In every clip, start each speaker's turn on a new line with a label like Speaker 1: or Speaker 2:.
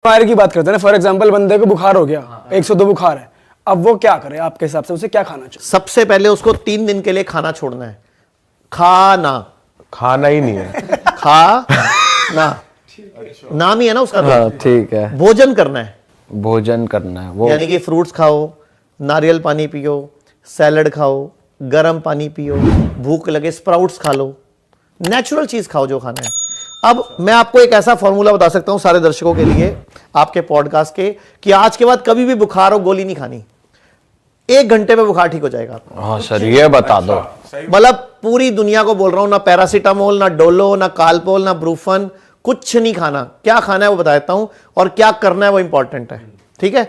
Speaker 1: बीमारी की बात करते हैं ना, फॉर एग्जांपल बंदे को बुखार हो गया, 102 बुखार है, अब वो क्या करे आपके हिसाब से, उसे क्या खाना चाहिए?
Speaker 2: सबसे पहले उसको 3 दिन के लिए खाना छोड़ना है। खाना
Speaker 3: ही नहीं है।
Speaker 2: नाम ही है ना उसका।
Speaker 4: हाँ, ठीक है।
Speaker 2: भोजन करना है,
Speaker 4: भोजन करना है वो,
Speaker 2: यानी कि फ्रूट्स खाओ, नारियल पानी पियो, सैलड खाओ, गर्म पानी पियो, भूख लगे स्प्राउट्स खा लो, नेचुरल चीज खाओ जो खाना है। अब मैं आपको एक ऐसा फॉर्मूला बता सकता हूं सारे दर्शकों के लिए आपके पॉडकास्ट के, कि आज के बाद कभी भी बुखार हो गोली नहीं खानी, 1 घंटे में बुखार ठीक हो जाएगा।
Speaker 4: हाँ सर, ये बता दो।
Speaker 2: मतलब पूरी दुनिया को बोल रहा हूं, ना पैरासीटामोल, ना डोलो, ना कालपोल, ना ब्रूफन, कुछ नहीं खाना। क्या खाना है वो बता देता हूं, और क्या करना है वो इंपॉर्टेंट है, ठीक है।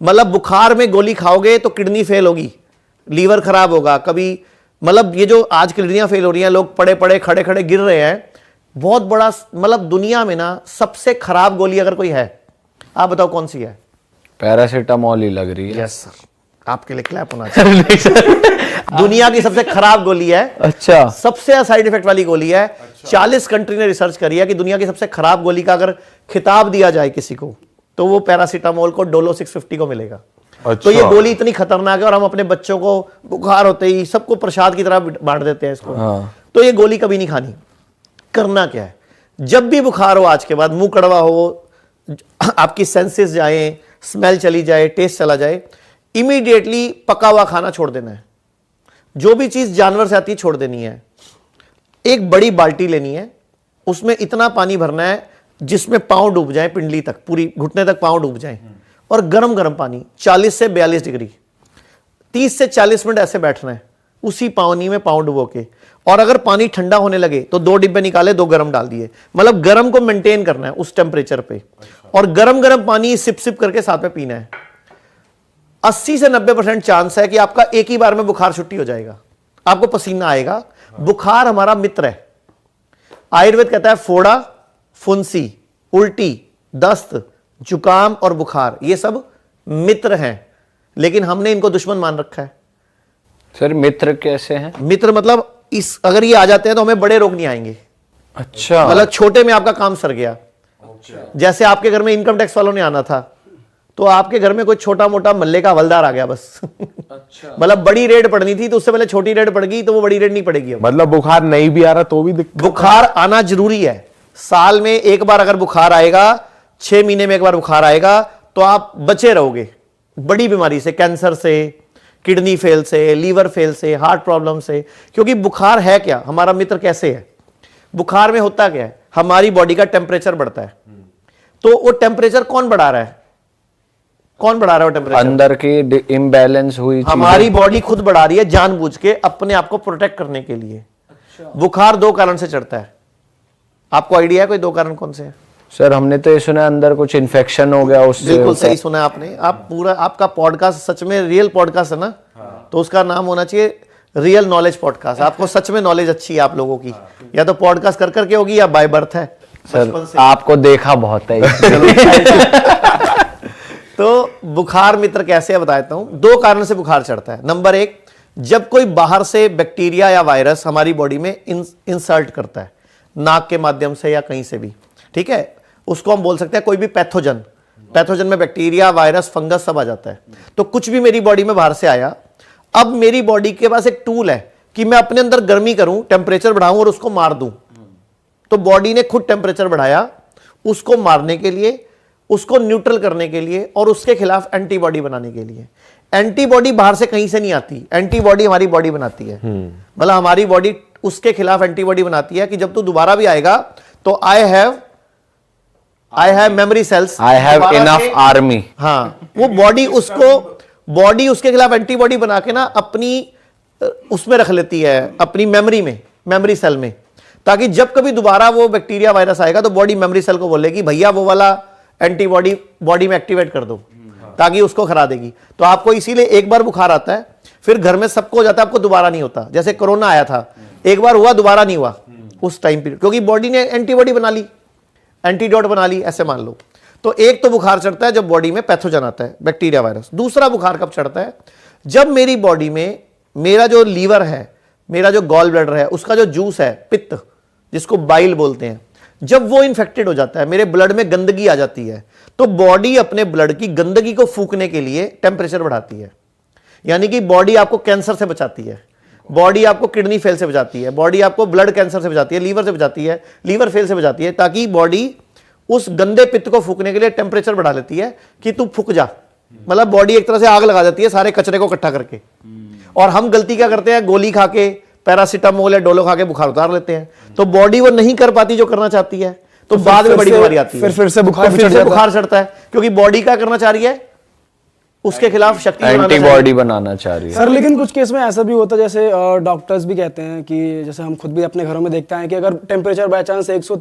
Speaker 2: मतलब बुखार में गोली खाओगे तो किडनी फेल होगी, लीवर खराब होगा, कभी मतलब ये जो आज किडनियां फेल हो रही हैं, लोग पड़े पड़े खड़े खड़े गिर रहे हैं, बहुत बड़ा मतलब दुनिया में ना सबसे खराब गोली अगर कोई है, आप बताओ कौन सी है?
Speaker 4: पैरासीटामोल ही लग रही है।
Speaker 2: यस सर, आपके लिए क्लैप होना चाहिए। दुनिया की सबसे खराब गोली है।
Speaker 4: अच्छा,
Speaker 2: सबसे साइड इफेक्ट वाली गोली है। 40 कंट्री ने रिसर्च करी है कि दुनिया की सबसे खराब गोली का अगर खिताब दिया जाए किसी को, तो वो पैरासीटामोल को डोलो 650 को मिलेगा। तो ये गोली इतनी खतरनाक है, और हम अपने बच्चों को बुखार होते ही सबको प्रसाद की तरह बांट देते हैं इसको। तो ये गोली कभी नहीं खानी। करना क्या है, जब भी बुखार हो आज के बाद, मुंह कड़वा हो, आपकी सेंसेस जाए, स्मेल चली जाए, टेस्ट चला जाए, इमीडिएटली पका हुआ खाना छोड़ देना है। जो भी चीज जानवर से आती है छोड़ देनी है। एक बड़ी बाल्टी लेनी है, उसमें इतना पानी भरना है जिसमें पांव डूब जाए, पिंडली तक, पूरी घुटने तक पांव डूब जाए, और गरम गरम पानी 40 से 42 डिग्री 30 से 40 मिनट ऐसे बैठना है उसी पानी में, पांव डुबो के। और अगर पानी ठंडा होने लगे तो 2 डिब्बे निकाले, 2 गरम डाल दिए। मतलब गरम को मेंटेन करना है उस टेम्परेचर पे, और गरम गरम पानी सिप सिप करके साथ में पीना है। 80 से 90% चांस है कि आपका एक ही बार में बुखार छुट्टी हो जाएगा, आपको पसीना आएगा। बुखार हमारा मित्र है। आयुर्वेद कहता है फोड़ा, फुंसी, उल्टी, दस्त, जुकाम और बुखार ये सब मित्र हैं, लेकिन हमने इनको दुश्मन मान रखा है।
Speaker 4: सर मित्र कैसे हैं?
Speaker 2: मित्र मतलब इस अगर ये आ जाते हैं तो हमें बड़े रोग नहीं आएंगे।
Speaker 4: अच्छा,
Speaker 2: मतलब छोटे में आपका काम सर गया। जैसे आपके घर में इनकम टैक्स वालों ने आना था, तो आपके घर में कोई छोटा मोटा मल्ले का हवलदार आ गया बस। अच्छा। मतलब बड़ी रेड पड़नी थी तो उससे पहले छोटी रेड पड़ गई, तो वो बड़ी रेड नहीं पड़ेगी अब।
Speaker 3: मतलब बुखार नहीं भी आ रहा तो भी दिक्कत?
Speaker 2: बुखार आना जरूरी है। साल में एक बार अगर बुखार आएगा, 6 महीने में एक बार बुखार आएगा, तो आप बचे रहोगे बड़ी बीमारी से, कैंसर से, किडनी फेल से, लीवर फेल से, हार्ट प्रॉब्लम से। क्योंकि बुखार है क्या, हमारा मित्र कैसे है? बुखार में होता क्या है, हमारी बॉडी का टेम्परेचर बढ़ता है। तो वो टेम्परेचर कौन बढ़ा रहा है? कौन बढ़ा रहा है वो टेम्परेचर?
Speaker 4: अंदर की इम्बैलेंस हुई
Speaker 2: हमारी बॉडी खुद बढ़ा रही है, जानबूझ के, अपने आप को प्रोटेक्ट करने के लिए। अच्छा। बुखार 2 कारण से चढ़ता है। आपको आइडिया है कोई 2 कारण कौन से हैं?
Speaker 4: सर हमने तो ये सुना है अंदर कुछ इन्फेक्शन हो गया उससे।
Speaker 2: बिल्कुल सही सुना आपने। आप पूरा, आपका पॉडकास्ट सच में रियल पॉडकास्ट है ना। तो उसका नाम होना चाहिए रियल नॉलेज पॉडकास्ट। आपको सच में नॉलेज अच्छी है आप लोगों की, या तो पॉडकास्ट कर करके होगी या बाय बर्थ है।
Speaker 4: सर आपको देखा बहुत है।
Speaker 2: तो बुखार मित्र कैसे है बता देता हूं। 2 कारण से बुखार चढ़ता है। नंबर 1, जब कोई बाहर से बैक्टीरिया या वायरस हमारी बॉडी में इंसर्ट करता है, नाक के माध्यम से या कहीं से भी, ठीक है, उसको हम बोल सकते हैं कोई भी पैथोजन। पैथोजन में बैक्टीरिया, वायरस, फंगस सब आ जाता है। तो कुछ भी मेरी बॉडी में बाहर से आया, अब मेरी बॉडी के पास एक टूल है कि मैं अपने अंदर गर्मी करूं, टेम्परेचर बढ़ाऊं और उसको मार दूं। तो बॉडी ने खुद टेम्परेचर बढ़ाया उसको मारने के लिए, उसको न्यूट्रल करने के लिए, और उसके खिलाफ एंटीबॉडी बनाने के लिए। एंटीबॉडी बाहर से कहीं से नहीं आती, एंटीबॉडी हमारी बॉडी बनाती है। मतलब हमारी बॉडी उसके खिलाफ एंटीबॉडी बनाती है कि जब तू दोबारा भी आएगा तो I have memory cells,
Speaker 4: I have enough army.
Speaker 2: हाँ, वो बॉडी उसके खिलाफ एंटीबॉडी बना के ना अपनी उसमें रख लेती है, अपनी मेमोरी में, मेमोरी सेल में, ताकि जब कभी दोबारा वो बैक्टीरिया वायरस आएगा तो बॉडी मेमोरी सेल को बोलेगी भैया वो वाला एंटीबॉडी बॉडी में एक्टिवेट कर दो, ताकि उसको खरा देगी। तो आपको इसीलिए एक बार बुखार आता है, फिर घर में सबको हो जाता है, आपको दोबारा नहीं होता। जैसे कोरोना आया था, एक बार हुआ, दोबारा नहीं हुआ उस टाइम पीरियड, क्योंकि बॉडी ने एंटीबॉडी बना ली, एंटीडोट बना ली, ऐसे मान लो। तो एक तो बुखार चढ़ता है जब बॉडी में पैथोजन आता है, बैक्टीरिया, वायरस। दूसरा बुखार कब चढ़ता है? जब मेरी बॉडी में मेरा जो लीवर है, मेरा जो गॉल ब्लैडर है, उसका जो जूस है, पित्त जिसको बाइल बोलते हैं, जब वो इन्फेक्टेड हो जाता है, मेरे ब्लड में गंदगी आ जाती है, तो बॉडी अपने ब्लड की गंदगी को फूकने के लिए टेम्परेचर बढ़ाती है। यानी कि बॉडी आपको कैंसर से बचाती है, बॉडी आपको किडनी फेल से बचाती है, बॉडी आपको ब्लड कैंसर से बचाती है, लीवर से बचाती है, लीवर फेल से बचाती है, ताकि बॉडी उस गंदे पित्त को फूकने के लिए टेम्परेचर बढ़ा लेती है कि तू फूक जा। मतलब बॉडी एक तरह से आग लगा देती है सारे कचरे को इकट्ठा करके। और हम गलती क्या करते हैं, गोली खा के, पैरासीटामोल या डोलो खा के बुखार उतार लेते हैं, तो बॉडी वो नहीं कर पाती जो करना चाहती है, तो बाद में बड़ी बीमारी आती है,
Speaker 1: फिर से बुखार
Speaker 2: फिर से बुखार चढ़ता है, क्योंकि बॉडी क्या करना चाह रही है, उसके खिलाफ शक्ति
Speaker 4: एंटीबॉडी बनाना चाह रही है।
Speaker 1: सर लेकिन कुछ केस में ऐसा भी होता है, जैसे डॉक्टर्स भी कहते हैं कि जैसे हम खुद भी अपने घरों में देखते हैं कि अगर टेम्परेचर बाय चांस 102,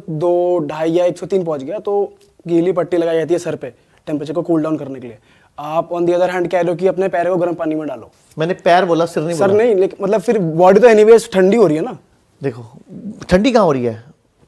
Speaker 1: 2.5 या 103 पहुंच गया तो गीली पट्टी लगाई जाती है सर पे टेम्परेचर को कूल डाउन करने के लिए। आप ऑन दी अदर हैंड कह रहे हो कि अपने पैर को गर्म पानी में डालो।
Speaker 2: मैंने पैर बोला, सिर नहीं
Speaker 1: सर
Speaker 2: बोला।
Speaker 1: नहीं, लेकिन मतलब फिर बॉडी तो एनीवेज ठंडी हो रही है ना।
Speaker 2: देखो ठंडी कहाँ हो रही है,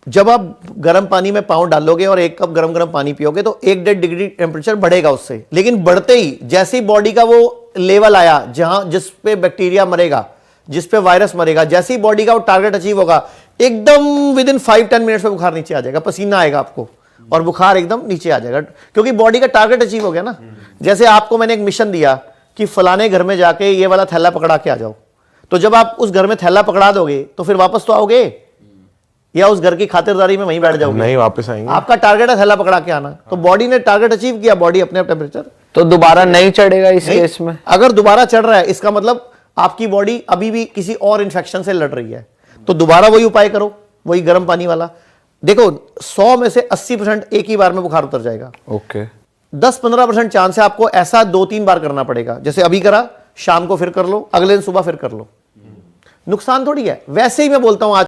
Speaker 2: जब आप गर्म पानी में पाँव डालोगे और 1 कप गरम गरम पानी पियोगे तो 1-1.5 डिग्री टेम्परेचर बढ़ेगा उससे। लेकिन बढ़ते ही जैसे ही बॉडी का वो लेवल आया जहां जिस पे बैक्टीरिया मरेगा, जिस पे वायरस मरेगा, जैसे ही बॉडी का वो टारगेट अचीव होगा, एकदम विद इन 5-10 मिनट्स में बुखार नीचे आ जाएगा, पसीना आएगा आपको और बुखार एकदम नीचे आ जाएगा, क्योंकि बॉडी का टारगेट अचीव हो गया ना। जैसे आपको मैंने एक मिशन दिया कि फलाने घर में जाके ये वाला थैला पकड़ा के आ जाओ, तो जब आप उस घर में थैला पकड़ा दोगे तो फिर वापस तो आओगे या उस घर की खातिरदारी में वहीं बैठ जाओगे?
Speaker 3: नहीं, वापस आएंगे।
Speaker 2: आपका टारगेट है थैला पकड़ा के आना, तो बॉडी ने टारगेट अचीव किया, बॉडी अपने आप टेम्परेचर।
Speaker 4: तो दोबारा नहीं चढ़ेगा इस केस में?
Speaker 2: अगर दोबारा चढ़ रहा है इसका मतलब आपकी बॉडी अभी भी किसी और इन्फेक्शन से लड़ रही है, तो दोबारा वही उपाय करो, वही गर्म पानी वाला। देखो 100 में से 80% एक ही बार में बुखार उतर जाएगा।
Speaker 4: ओके।
Speaker 2: 10-15% चांस है आपको ऐसा 2-3 बार करना पड़ेगा, जैसे अभी करा, शाम को फिर कर लो, अगले दिन सुबह फिर कर लो। नुकसान थोड़ी है। वैसे ही मैं बोलता हूं आज